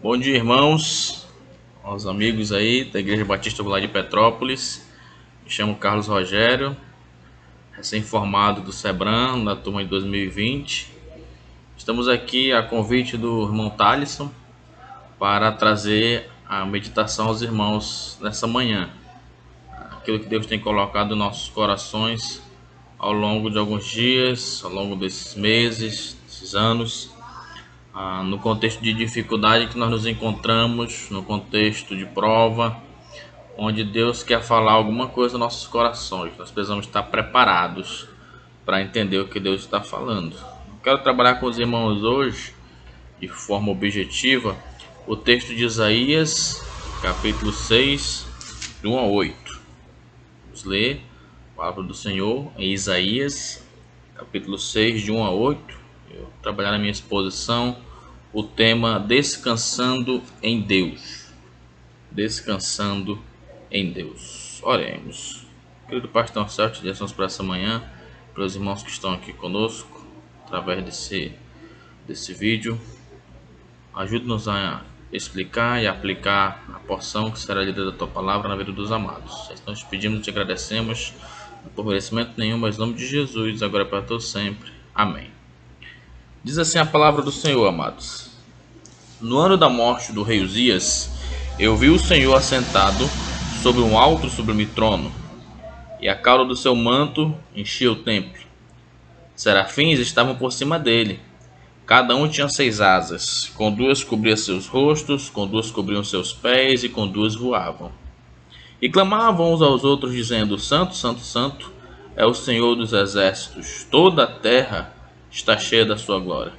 Bom dia, irmãos, aos amigos aí da Igreja Batista Popular de Petrópolis. Me chamo Carlos Rogério, recém-formado do Sebram, da turma de 2020. Estamos aqui a convite do irmão Thalisson para trazer a meditação aos irmãos nessa manhã. Aquilo que Deus tem colocado em nossos corações ao longo de alguns dias, ao longo desses meses, desses anos. No contexto de dificuldade que nós nos encontramos, no contexto de prova, onde Deus quer falar alguma coisa nos nossos corações. Nós precisamos estar preparados para entender o que Deus está falando. Quero trabalhar com os irmãos hoje, de forma objetiva, o texto de Isaías, capítulo 6, de 1 a 8. Vamos ler a palavra do Senhor em Isaías, capítulo 6, de 1 a 8. Eu vou trabalhar na minha exposição o tema Descansando em Deus. Descansando em Deus. Oremos. Querido pastor Celso, te damos para essa manhã, para os irmãos que estão aqui conosco, através desse vídeo. Ajude-nos a explicar e aplicar a porção que será lida da tua palavra na vida dos amados. Nós te pedimos e te agradecemos, não por merecimento nenhum, mas em nome de Jesus, agora para todos sempre. Amém. Diz assim a palavra do Senhor, amados. No ano da morte do rei Uzias, eu vi o Senhor assentado sobre um alto e sublime trono, e a cauda do seu manto enchia o templo. Serafins estavam por cima dele. Cada um tinha 6 asas. Com 2 cobria seus rostos, com 2 cobriam seus pés, e com 2 voavam. E clamavam uns aos outros, dizendo: Santo, Santo, Santo é o Senhor dos exércitos. Toda a terra está cheia da sua glória.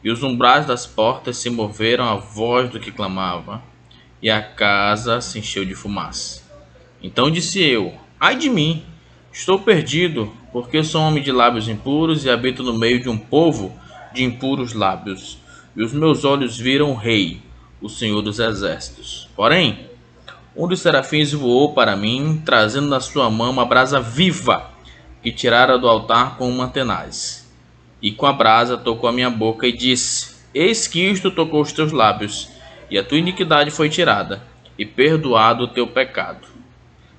E os umbrais das portas se moveram à voz do que clamava, e a casa se encheu de fumaça. Então disse eu: Ai de mim, estou perdido, porque sou homem de lábios impuros e habito no meio de um povo de impuros lábios. E os meus olhos viram o Rei, o Senhor dos exércitos. Porém, um dos serafins voou para mim, trazendo na sua mão uma brasa viva, que tirara do altar com uma tenaz. E com a brasa tocou a minha boca e disse: Eis que isto tocou os teus lábios, e a tua iniquidade foi tirada, e perdoado o teu pecado.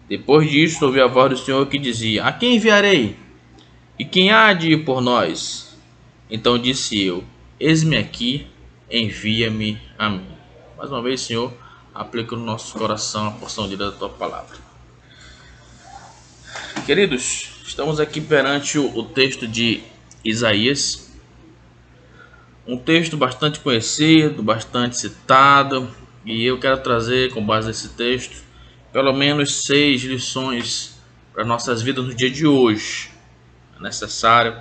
Depois disto ouvi a voz do Senhor que dizia: A quem enviarei? E quem há de ir por nós? Então disse eu: Eis-me aqui, envia-me a mim. Mais uma vez, Senhor, aplica no nosso coração a porção da tua palavra. Queridos, estamos aqui perante o texto de Isaías, um texto bastante conhecido, bastante citado, e eu quero trazer, com base nesse texto, pelo menos 6 lições para nossas vidas no dia de hoje. É necessário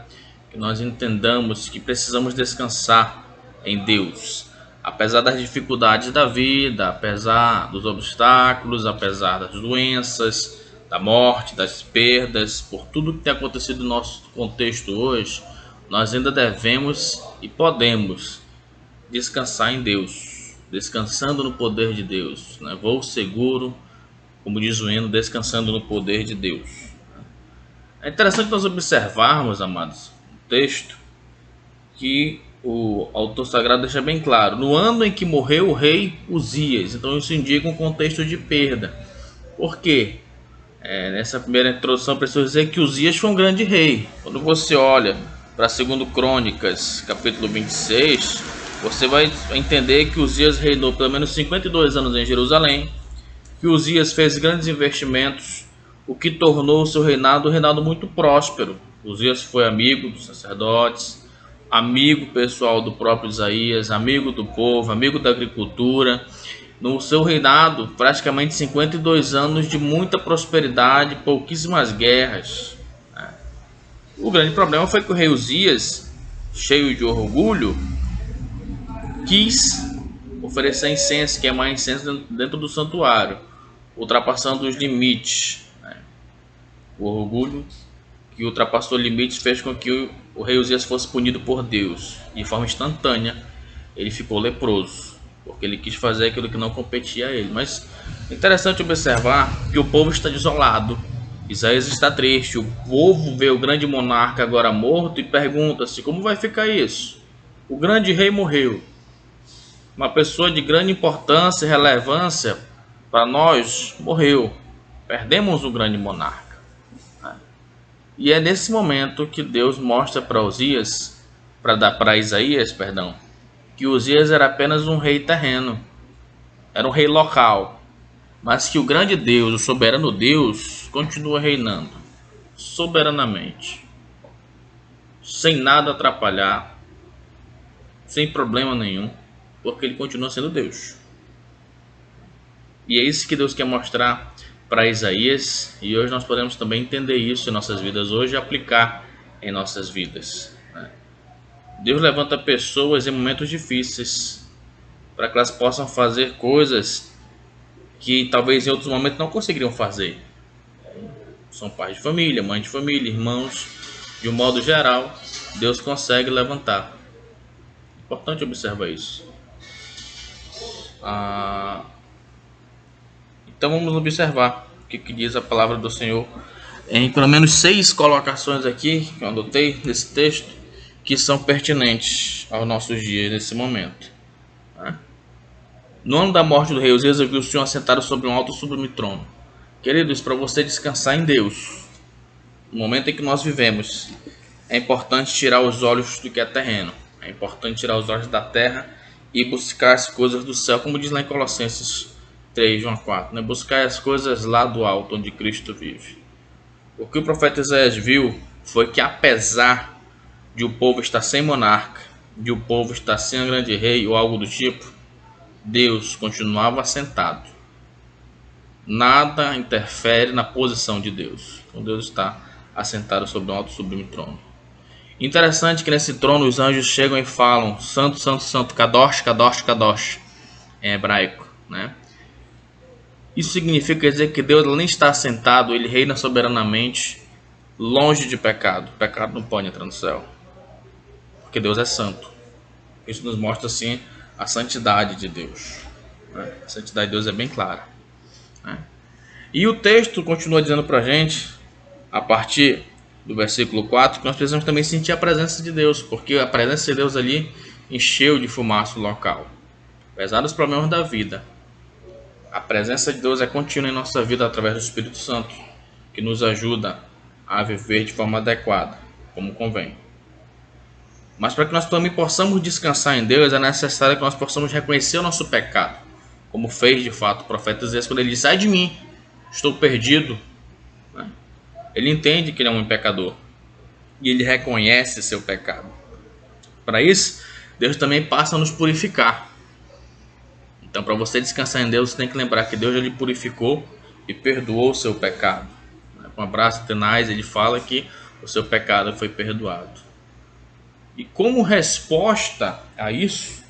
que nós entendamos que precisamos descansar em Deus, apesar das dificuldades da vida, apesar dos obstáculos, apesar das doenças, da morte, das perdas, por tudo que tem acontecido no nosso contexto hoje. Nós ainda devemos e podemos descansar em Deus, descansando no poder de Deus, né? Voo seguro, como diz o hino, descansando no poder de Deus. É interessante nós observarmos, amados, o texto que o autor sagrado deixa bem claro: no ano em que morreu o rei Uzias. Então isso indica um contexto de perda. Por quê? Nessa primeira introdução preciso dizer que Uzias foi um grande rei. Quando você olha para 2 Crônicas, capítulo 26, você vai entender que Uzias reinou pelo menos 52 anos em Jerusalém, que Uzias fez grandes investimentos, o que tornou o seu reinado um reinado muito próspero. Uzias foi amigo dos sacerdotes, amigo pessoal do próprio Isaías, amigo do povo, amigo da agricultura. No seu reinado, praticamente 52 anos de muita prosperidade, pouquíssimas guerras. O grande problema foi que o rei Uzias, cheio de orgulho, quis oferecer incenso, queimar incenso dentro do santuário, ultrapassando os limites. O orgulho que ultrapassou limites fez com que o rei Uzias fosse punido por Deus. De forma instantânea, ele ficou leproso, porque ele quis fazer aquilo que não competia a ele. Mas é interessante observar que o povo está desolado. Isaías está triste. O povo vê o grande monarca agora morto e pergunta-se: como vai ficar isso? O grande rei morreu. Uma pessoa de grande importância e relevância para nós morreu. Perdemos um grande monarca. E é nesse momento que Deus mostra para Isaías, que Uzias era apenas um rei terreno, era um rei local, mas que o grande Deus, o soberano Deus, continua reinando soberanamente, sem nada atrapalhar, sem problema nenhum, porque ele continua sendo Deus. E é isso que Deus quer mostrar para Isaías, e hoje nós podemos também entender isso em nossas vidas hoje e aplicar em nossas vidas. Deus levanta pessoas em momentos difíceis para que elas possam fazer coisas que talvez em outros momentos não conseguiriam fazer. São pais de família, mães de família, irmãos, de um modo geral, Deus consegue levantar. Importante observar isso. Então vamos observar o que diz a palavra do Senhor em pelo menos 6 colocações aqui que eu anotei nesse texto, que são pertinentes aos nossos dias nesse momento. No ano da morte do rei Uzias, eu vi o Senhor assentado sobre um alto e sublime trono. Queridos, para você descansar em Deus, no momento em que nós vivemos, é importante tirar os olhos do que é terreno. É importante tirar os olhos da terra e buscar as coisas do céu, como diz lá em Colossenses 3, João 4, buscar as coisas lá do alto, onde Cristo vive. O que o profeta Isaías viu foi que, apesar de o povo estar sem monarca, de o povo estar sem um grande rei ou algo do tipo, Deus continuava assentado. Nada interfere na posição de Deus. Então Deus está assentado sobre um alto e sublime trono. Interessante que nesse trono os anjos chegam e falam: Santo, Santo, Santo, Kadosh, Kadosh, Kadosh, em hebraico, Isso significa dizer que Deus nem está assentado, ele reina soberanamente, longe de pecado. O pecado não pode entrar no céu, porque Deus é santo. Isso nos mostra assim a santidade de Deus. A santidade de Deus é bem clara. E o texto continua dizendo para a gente, a partir do versículo 4, que nós precisamos também sentir a presença de Deus, porque a presença de Deus ali encheu de fumaça o local. Apesar dos problemas da vida, a presença de Deus é contínua em nossa vida através do Espírito Santo, que nos ajuda a viver de forma adequada, como convém. Mas para que nós também possamos descansar em Deus, é necessário que nós possamos reconhecer o nosso pecado, como fez de fato o profeta Isaías quando ele disse: sai de mim, estou perdido. Ele entende que ele é um pecador e ele reconhece seu pecado. Para isso, Deus também passa a nos purificar. Então, para você descansar em Deus, você tem que lembrar que Deus já lhe purificou e perdoou o seu pecado. Com um abraço tenaz, ele fala que o seu pecado foi perdoado. E como resposta a isso,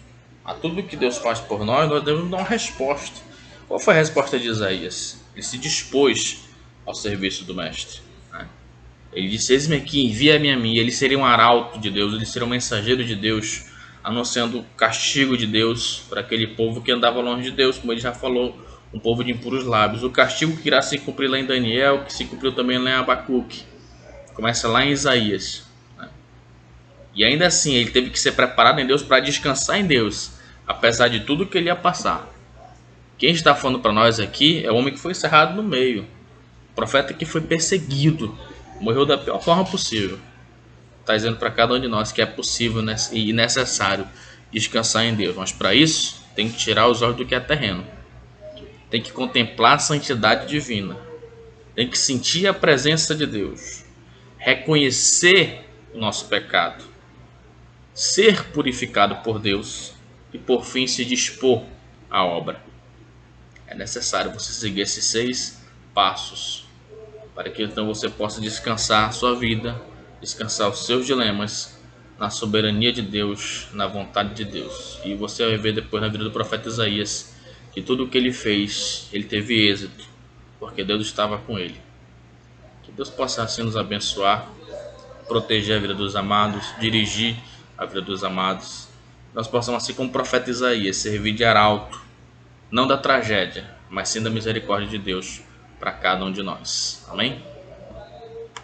a tudo que Deus faz por nós devemos dar uma resposta. Qual foi a resposta de Isaías? Ele se dispôs ao serviço do mestre. Ele disse: eis-me aqui, envia-me a mim. Ele seria um arauto de Deus, ele seria um mensageiro de Deus, anunciando o castigo de Deus para aquele povo que andava longe de Deus, como ele já falou, um povo de impuros lábios. O castigo que irá se cumprir lá em Daniel, que se cumpriu também lá em Abacuque, começa lá em Isaías. E ainda assim, ele teve que ser preparado em Deus para descansar em Deus, apesar de tudo que ele ia passar. Quem está falando para nós aqui é o homem que foi cerrado no meio, o profeta que foi perseguido, morreu da pior forma possível. Está dizendo para cada um de nós que é possível e necessário descansar em Deus. Mas para isso, tem que tirar os olhos do que é terreno. Tem que contemplar a santidade divina. Tem que sentir a presença de Deus. Reconhecer o nosso pecado. Ser purificado por Deus. E por fim se dispor à obra. É necessário você seguir esses 6 passos, para que então você possa descansar a sua vida, descansar os seus dilemas na soberania de Deus, na vontade de Deus. E você vai ver depois na vida do profeta Isaías que tudo o que ele fez, ele teve êxito, porque Deus estava com ele. Que Deus possa assim nos abençoar, proteger a vida dos amados, dirigir a vida dos amados. Nós possamos, assim como o profeta Isaías, servir de arauto, não da tragédia, mas sim da misericórdia de Deus para cada um de nós. Amém?